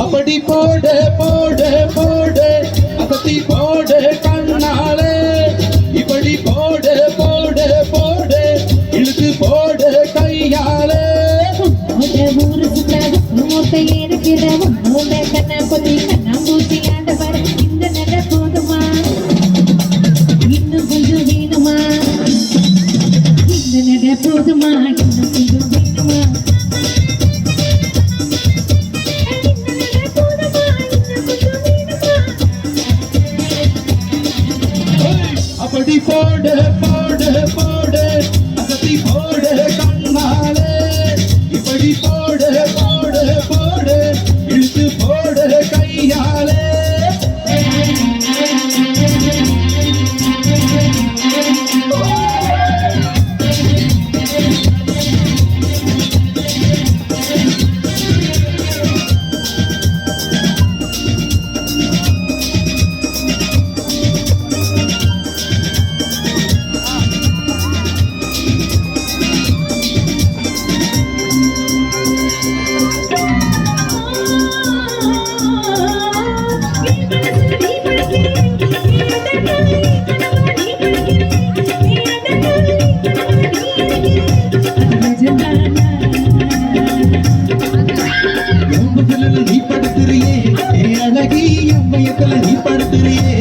அப்படி போடு போடு போடு அசத்தி போடு கண்ணாலே இப்படி போடு போடு போடு இழுத்து போடு கையாலே ஊரு சுத்த இருக்கிற கண்ணா பொத்தி கண்ணாம்பூச்சி ஆண்டவர் இந்த நட போதுமா இன்னும் கொஞ்சம் வேணுமா இந்த நட போதுமா இன்னும் கொஞ்சம் வேணுமா அப்படி போடு போடு போடு அசத்தி போடு கண்ணாலே இப்படி போடு போடு போடு இழுத்து போடு கையாலே நீ படுத்துறியே அழகி அம்மையத்துல நீ படுத்துறியே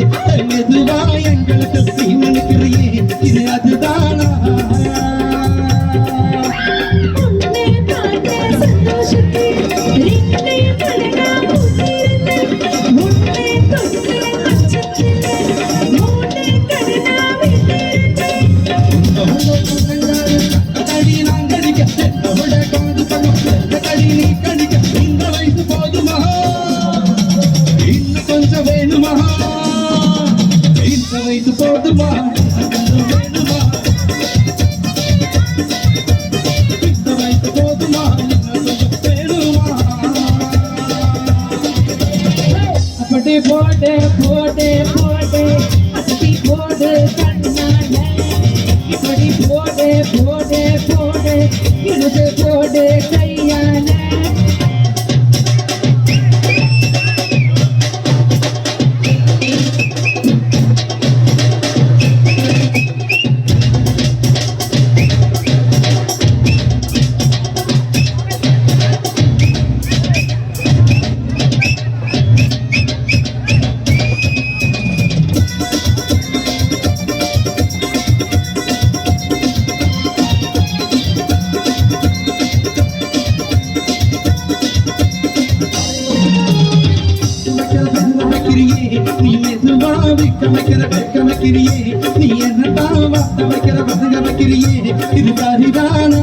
மெதுவா எங்களுக்கு நீ நினைக்கிறியே இது அதுதானா வைத்து போதுமா வேணுமா வைத்து போதுமா வேணுமா அப்படி போட்டு போட்டு போட்டு அசதி போடு கண்ணால இப்படி போடு போடு போடு இழுத்து போடு கையால நீ மெதுவா விக்க வைக்கிறியே நீ என்னடா வாத்த வைக்கிற பசங்க வைக்கிறியே இது சரிதானா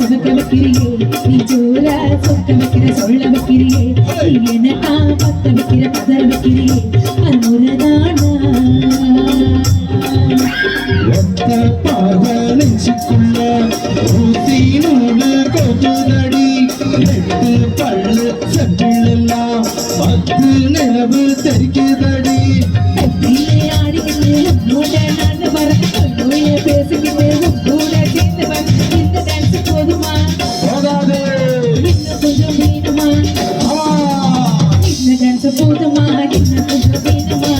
சொக்க வைக்கிறியே நீ ஜோரா சொக்க வைக்கிற சொல்ல வைக்கிறியே நீ என்னடா பத்த வைக்கிற பதற வைக்கிறியே அது முறைதானா ஒத்த பாத நெஞ்சுக்குள்ள ஊசி நூலு கொத்துதடி நெட்டு பள்ளு செப்பிழெல்லாம் பத்து நிலவு தெரிக்குதடி ஆடிக்கிட்டு உன்னோட நான் வர உன்னோட பேசிக்கிட்டு உன்னோட சேர்ந்து வர இந்த டான்ஸ் போதுமா போகாதே இன்னும் கொஞ்சம் வேணுமா இந்த டான்ஸ் போதுமா இன்னும் கொஞ்சம் வேணுமா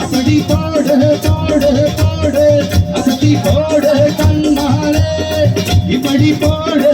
அப்படி போடு போடு போடு அசத்தி போடு கண்ணாலே இப்படி போடு